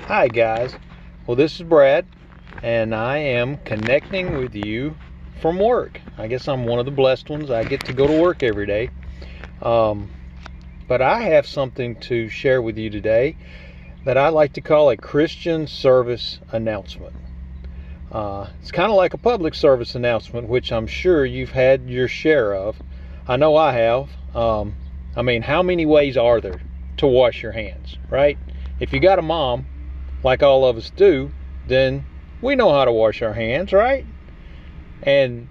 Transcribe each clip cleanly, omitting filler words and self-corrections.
Hi guys, well this is Brad and I am connecting with you from work. I guess I'm one of the blessed ones. I get to go to work every day. But I have something to share with you today that I like to call a Christian service announcement. It's kind of like a public service announcement, which I'm sure you've had your share of. I know I have. How many ways are there to wash your hands, right? If you got a mom, like all of us do, then we know how to wash our hands, right? And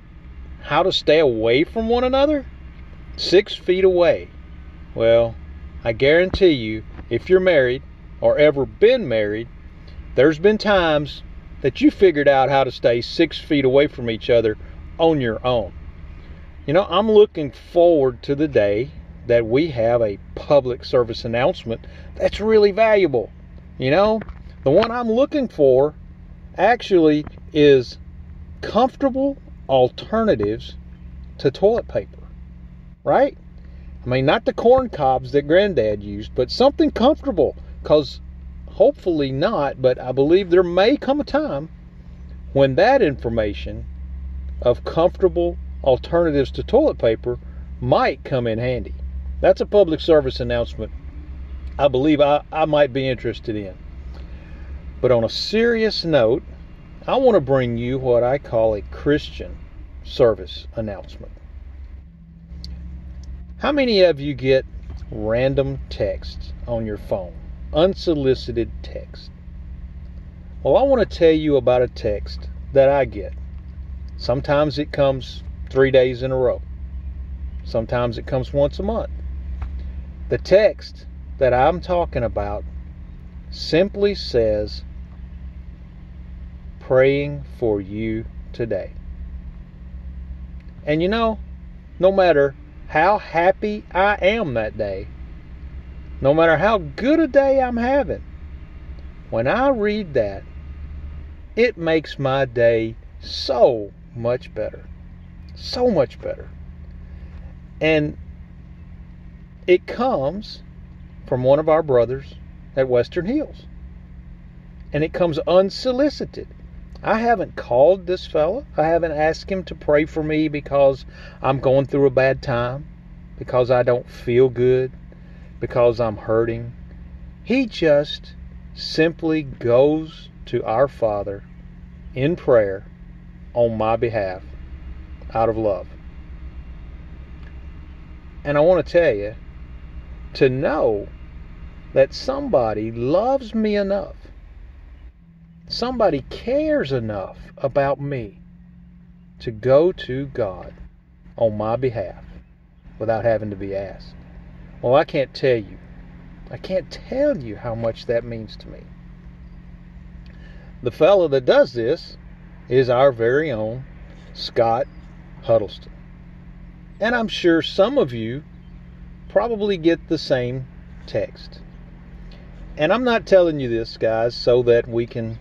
how to stay away from one another? 6 feet away. Well, I guarantee you, if you're married or ever been married, there's been times that you figured out how to stay 6 feet away from each other on your own. You know, I'm looking forward to the day that we have a public service announcement that's really valuable. You know, the one I'm looking for actually is comfortable alternatives to toilet paper, right? Not the corn cobs that Granddad used, but something comfortable, because hopefully not, but I believe there may come a time when that information of comfortable alternatives to toilet paper might come in handy. That's a public service announcement I believe I might be interested in. But on a serious note, I want to bring you what I call a Christian service announcement. How many of you get random texts on your phone? Unsolicited text. Well, I want to tell you about a text that I get. Sometimes it comes 3 days in a row. Sometimes it comes once a month. The text that I'm talking about simply says, "Praying for you today." And you know, no matter how happy I am that day, no matter how good a day I'm having, when I read that, it makes my day so much better. So much better. And it comes from one of our brothers at Western Hills. And it comes unsolicited. I haven't called this fella. I haven't asked him to pray for me because I'm going through a bad time, because I don't feel good, because I'm hurting. He just simply goes to our Father in prayer on my behalf out of love. And I want to tell you, to know that somebody loves me enough, somebody cares enough about me to go to God on my behalf without having to be asked. Well, I can't tell you how much that means to me. The fellow that does this is our very own Scott Huddleston. And I'm sure some of you probably get the same text. And I'm not telling you this, guys, so that we can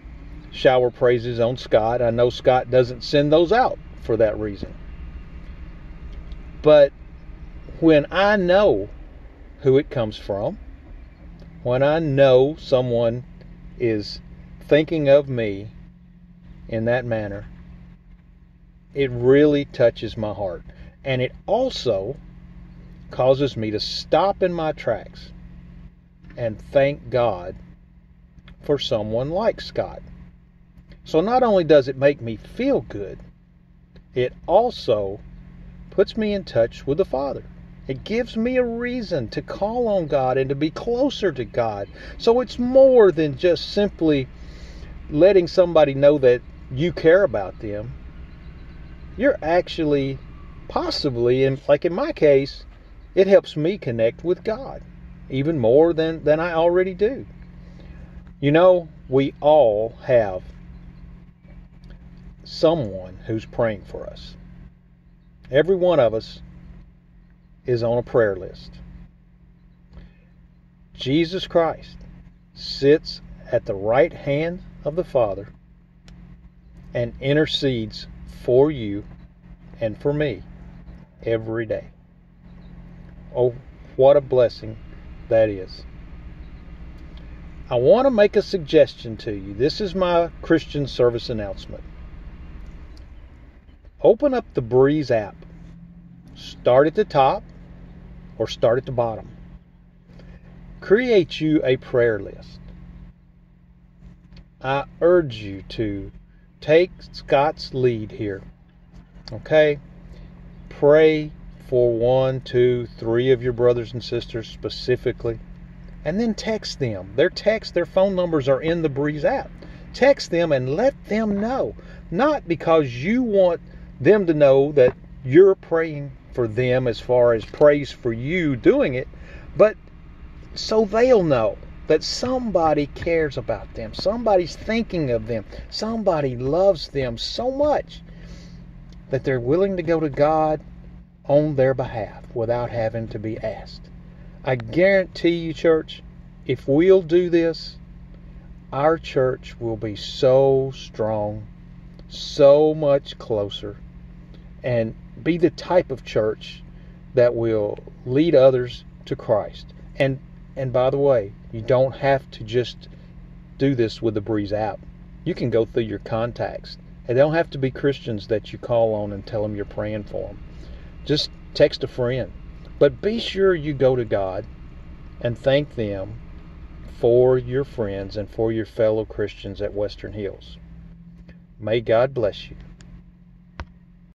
shower praises on Scott. I know Scott doesn't send those out for that reason. But when I know who it comes from, when I know someone is thinking of me in that manner, it really touches my heart. And it also causes me to stop in my tracks and thank God for someone like Scott. So not only does it make me feel good, it also puts me in touch with the Father. It gives me a reason to call on God and to be closer to God. So it's more than just simply letting somebody know that you care about them. You're actually possibly, like in my case, it helps me connect with God even more than I already do. You know, we all have someone who's praying for us. Every one of us is on a prayer list. Jesus Christ sits at the right hand of the Father and intercedes for you and for me every day. Oh, what a blessing that is. I want to make a suggestion to you. This is my Christian service announcement. Open up the Breeze app. Start at the top or start at the bottom. Create you a prayer list. I urge you to take Scott's lead here. Okay? Pray for 1, 2, 3 of your brothers and sisters specifically. And then text them. Their phone numbers are in the Breeze app. Text them and let them know. Not because you want them to know that you're praying for them as far as praise for you doing it, but so they'll know that somebody cares about them. Somebody's thinking of them. Somebody loves them so much that they're willing to go to God on their behalf without having to be asked. I guarantee you, church, if we'll do this, our church will be so strong, so much closer, and be the type of church that will lead others to Christ. And by the way, you don't have to just do this with the Breeze app. You can go through your contacts. They don't have to be Christians that you call on and tell them you're praying for them. Just text a friend. But be sure you go to God and thank them for your friends and for your fellow Christians at Western Hills. May God bless you.